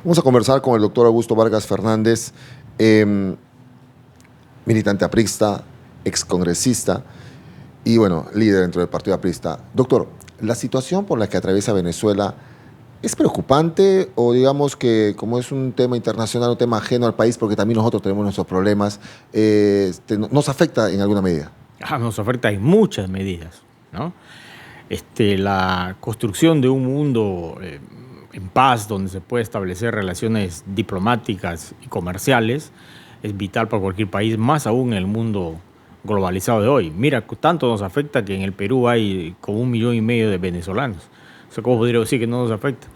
Vamos a conversar con el doctor Augusto Vargas Fernández, eh, militante aprista, excongresista y, bueno, líder dentro del partido aprista. Doctor, ¿la situación por la que atraviesa Venezuela es preocupante o digamos que como es un tema internacional, un tema ajeno al país, porque también nosotros tenemos nuestros problemas, nos afecta en alguna medida? Nos afecta en muchas medidas, ¿no? La construcción de un mundo en paz, donde se puede establecer relaciones diplomáticas y comerciales, es vital para cualquier país, más aún en el mundo globalizado de hoy. Mira, tanto nos afecta que en el Perú hay como 1,5 millones de venezolanos. O sea, ¿cómo podría decir que no nos afecta?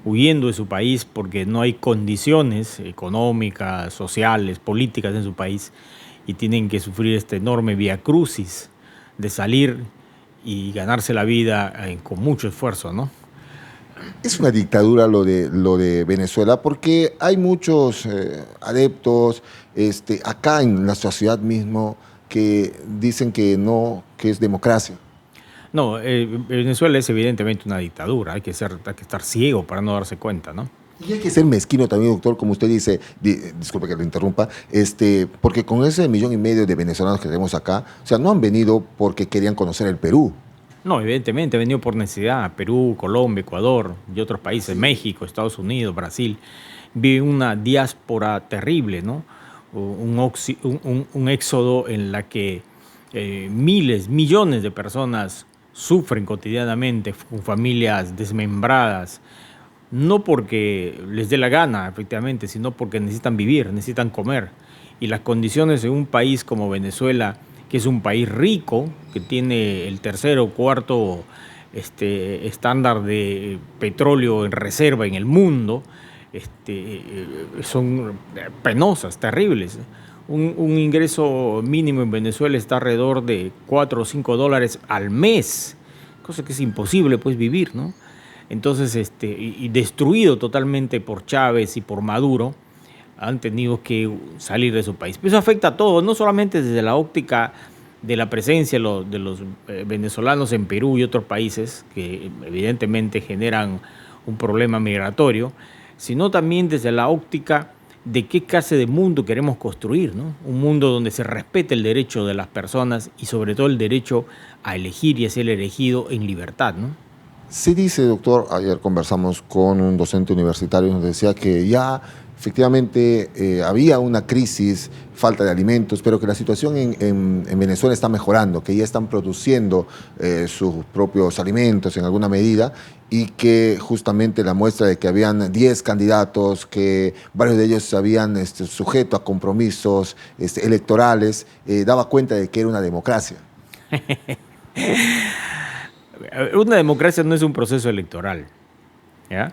Huyendo de su país porque no hay condiciones económicas, sociales, políticas en su país y tienen que sufrir este enorme viacrucis de salir y ganarse la vida con mucho esfuerzo, ¿no? Es una dictadura lo de Venezuela porque hay muchos adeptos acá en la sociedad mismo que dicen que no, que es democracia. No, Venezuela es evidentemente una dictadura, hay que estar ciego para no darse cuenta, ¿no? Y hay que ser mezquino también, doctor, como usted dice, disculpe que lo interrumpa, porque con ese 1,5 millones de venezolanos que tenemos acá, o sea, no han venido porque querían conocer el Perú. No, evidentemente, ha venido por necesidad. Perú, Colombia, Ecuador y otros países, México, Estados Unidos, Brasil, viven una diáspora terrible, ¿no? Un éxodo en la que miles, millones de personas sufren cotidianamente con familias desmembradas, no porque les dé la gana, efectivamente, sino porque necesitan vivir, necesitan comer. Y las condiciones en un país como Venezuela, que es un país rico, que tiene el tercer o cuarto estándar de petróleo en reserva en el mundo, son penosas, terribles. Un ingreso mínimo en Venezuela está alrededor de 4 o 5 dólares al mes, cosa que es imposible pues vivir, ¿no? Entonces, y destruido totalmente por Chávez y por Maduro, han tenido que salir de su país. Pero eso afecta a todos, no solamente desde la óptica de la presencia de los venezolanos en Perú y otros países, que evidentemente generan un problema migratorio, sino también desde la óptica de qué clase de mundo queremos construir, ¿no? Un mundo donde se respete el derecho de las personas y sobre todo el derecho a elegir y a ser elegido en libertad, ¿no? Se dice, doctor, ayer conversamos con un docente universitario y nos decía que ya efectivamente había una crisis, falta de alimentos, pero que la situación en Venezuela está mejorando, que ya están produciendo sus propios alimentos en alguna medida y que justamente la muestra de que habían 10 candidatos, que varios de ellos se habían sujeto a compromisos electorales, daba cuenta de que era una democracia. Una democracia no es un proceso electoral, ¿ya?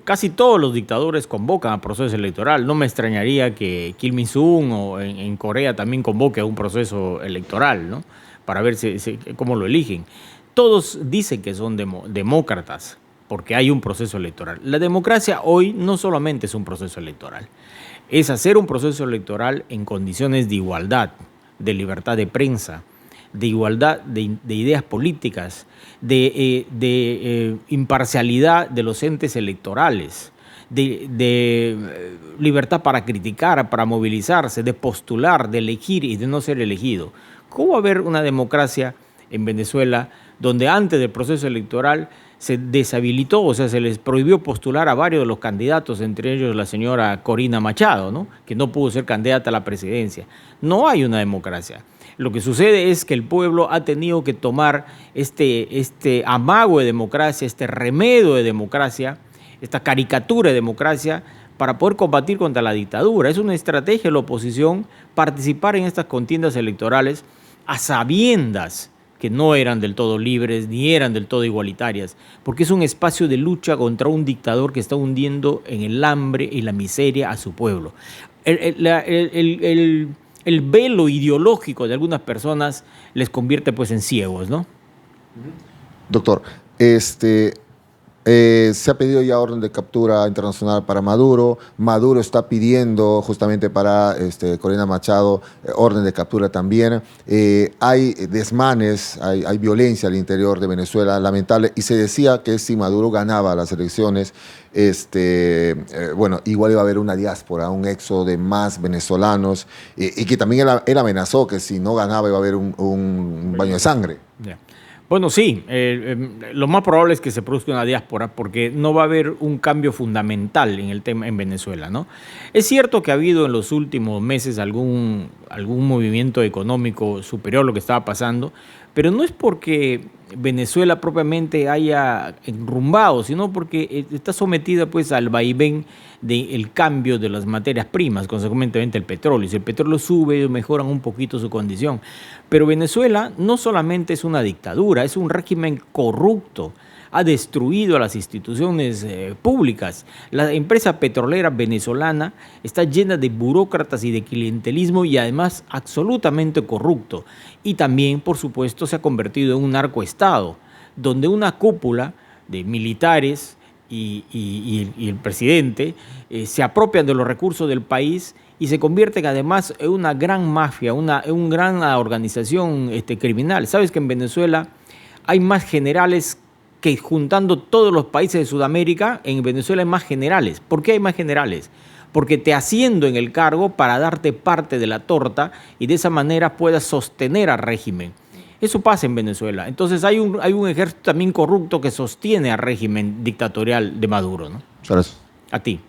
Casi todos los dictadores convocan a proceso electoral. No me extrañaría que Kim Il-sung o en Corea también convoque a un proceso electoral, ¿no? Para ver cómo lo eligen. Todos dicen que son demócratas porque hay un proceso electoral. La democracia hoy no solamente es un proceso electoral, es hacer un proceso electoral en condiciones de igualdad, de libertad de prensa, de igualdad de ideas políticas, de imparcialidad de los entes electorales, de libertad para criticar, para movilizarse, de postular, de elegir y de no ser elegido. ¿Cómo va a haber una democracia en Venezuela donde antes del proceso electoral se deshabilitó, o sea, se les prohibió postular a varios de los candidatos, entre ellos la señora Corina Machado, ¿no? Que no pudo ser candidata a la presidencia? No hay una democracia. Lo que sucede es que el pueblo ha tenido que tomar este amago de democracia, este remedio de democracia, esta caricatura de democracia para poder combatir contra la dictadura. Es una estrategia de la oposición participar en estas contiendas electorales a sabiendas que no eran del todo libres ni eran del todo igualitarias, porque es un espacio de lucha contra un dictador que está hundiendo en el hambre y la miseria a su pueblo. El velo ideológico de algunas personas les convierte pues en ciegos, ¿no? Doctor, Se ha pedido ya orden de captura internacional para Maduro. Maduro está pidiendo justamente para Corina Machado orden de captura también. Hay desmanes, hay violencia al interior de Venezuela, lamentable. Y se decía que si Maduro ganaba las elecciones, bueno, igual iba a haber una diáspora, un éxodo de más venezolanos, y que también él amenazó que si no ganaba iba a haber un baño de sangre. Yeah. Bueno, sí, lo más probable es que se produzca una diáspora porque no va a haber un cambio fundamental en el tema en Venezuela, ¿no? Es cierto que ha habido en los últimos meses algún movimiento económico superior a lo que estaba pasando, pero no es porque Venezuela propiamente haya enrumbado, sino porque está sometida pues al vaivén del cambio de las materias primas, consecuentemente el petróleo. Si el petróleo sube, ellos mejoran un poquito su condición. Pero Venezuela no solamente es una dictadura, es un régimen corrupto. Ha destruido a las instituciones públicas. La empresa petrolera venezolana está llena de burócratas y de clientelismo y además absolutamente corrupto. Y también, por supuesto, se ha convertido en un narcoestado, donde una cúpula de militares y el presidente se apropian de los recursos del país y se convierten además en una gran mafia, una gran organización criminal. Sabes que en Venezuela hay más generales que juntando todos los países de Sudamérica. En Venezuela hay más generales. ¿Por qué hay más generales? Porque te asciendo en el cargo para darte parte de la torta y de esa manera puedas sostener al régimen. Eso pasa en Venezuela. Entonces hay un ejército también corrupto que sostiene al régimen dictatorial de Maduro, ¿no? Gracias. A ti.